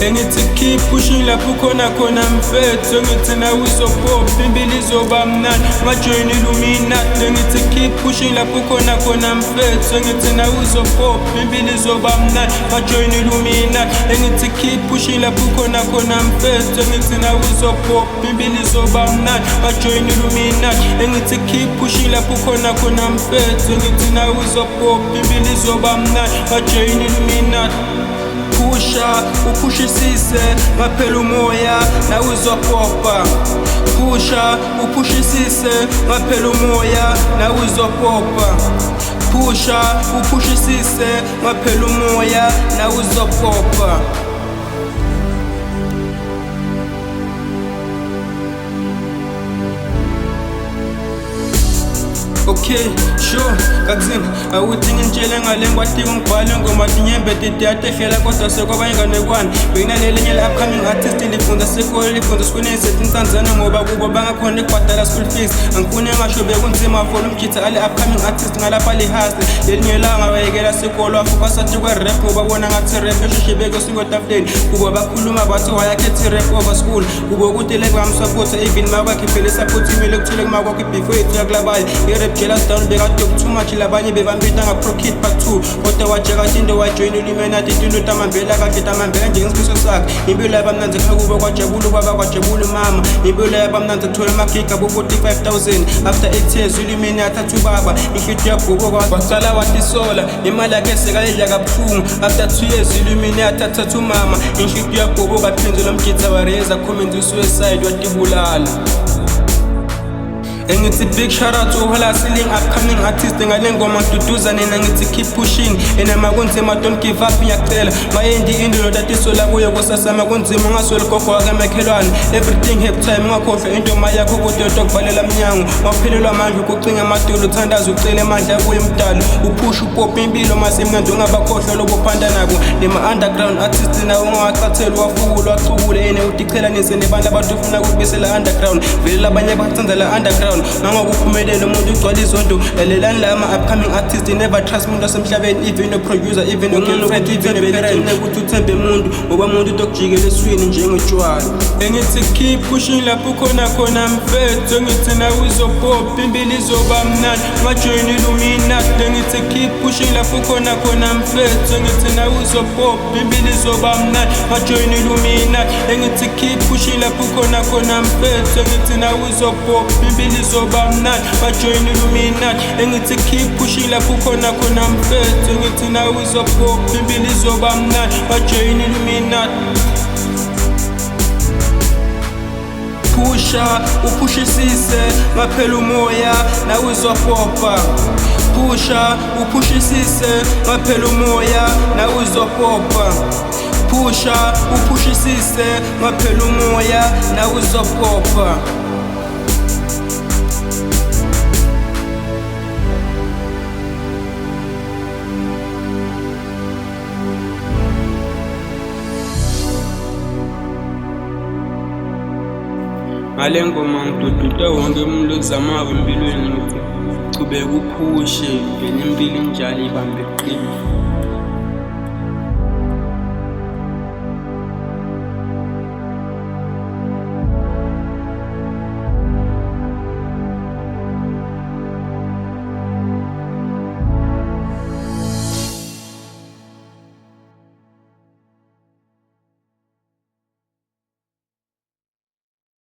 engithi keep pushing lapho khona mfethu engithi nawe uzopop impilo izoba mnandi ungajoyini Illuminati engithi keep pushing lapho khona mfethu engithi nawe uzopop impilo izoba mnandi ungajoyini Illuminati engithi keep pushing lapho khona mfethu engithi nawe uzopop impilo izoba mnandi ungajoyini Illuminati engithi keep pushing lapho khona mfethu engithi nawe uzopop impilo izoba mnandi ungajoyini Illuminati upushisise ngaphela umoya nawe uzopopa upushisise ngaphela umoya nawe uzopopa upushisise ngaphela umoya nawe uzopopa. Okay, sure, kakuzini awuthi ngintshele ngale ngwatiko ngibhale ngoma tinyembe titiyate hlela kodwa sekwaba inganekwane benginalelinye la-upcoming artist lifunza sekole lifunza esikoleni setinsanzana ngoba kubo bangakhona ikubhadala school fees angifune ngasho bekunzima for umkhitha ale-upcoming artist ngalapha lihasle lelinye langa wayekela sekolo wafokasathi kwe-rap ngoba bona ngathi rap esheshe bekwesinkwetafuleni kubo bakhuluma bathi wayakhethi rap over school kubo ukuthi lekwamsapotha even mabakhiphele support imile kuthile kumakwakho ibefore ethu yakulabayo i-rap jealous down bekade too much labanye bebambita nga-pro-kid part 2 kodwa wajeka into wajoyina Illuminati into tamambela kahle tamambela njengesifiso sakhe impilo yabamnanzi kubo kwajabula ubaba kwajabula umama impilo yabamnanzi kuthola amagiga bo-45,000 after 8 years Illuminati athi ubaba inhlithu yagubo kwacala watisola imali yakhe sekayidla kabuhlungu after 2 years Illuminati athatha umama inhlithu yagubo kaphinzela umgitha wareza comment suicide watibulala. Engithi big shout out to all hustling upcoming artists ngale ngoma duduza nina ngithi keep pushing enama kunzima don't give up ngiyacela mayendi indlo tatisola kuyo kusasama kunzima ngasweli gogo akamakhelwane everything have time ngakhohlwa into mayakho kodwa kuvalela mnyango waphelelwa manje ukucinga amadolo uthandaza ucela amandla kuye mdalo upush upop impilo masemnandi ungabakhohlwa lokuphanda nabo nema underground artists nawo ungawacathelwa wafukula wacubule ene utichela nebantu abatufuna ukubisela underground vele abanye bathandela underground nangokuphumelela umuntu ugcwala izondo lalelani lama upcoming artists never trust umuntu asemhlabeni even no producer even no girlfriend even a parent ukuthi uthembe umuntu ngoba umuntu utokujikela eswini njengotshwala engithi keep pushing lapho khona mfethu engithi nawe uzopop impilo izoba mnandi ungajoyini Illuminati engithi keep pushing lapho khona mfethu engithi nawe uzopop impilo izoba mnandi ungajoyini Illuminati engithi keep pushing lapho khona mfethu engithi nawe uzopop impilo izoba mnandi ungajoyini Illuminati engithi keep pushing lapho khona mfethu engithi nawe uzopop impilo izoba mnandi ungajoyini Illuminati upushisise ngaphela umoya nawe uzopopa upushisise ngaphela umoya nawe uzopopa upushisise ngaphela umoya nawe uzopopa. Ngale ngoma ngidududa wonke umuntu okuzamayo empilweni ukuthi chubeka uphushe vele impilo injalo ibambe iqiniso.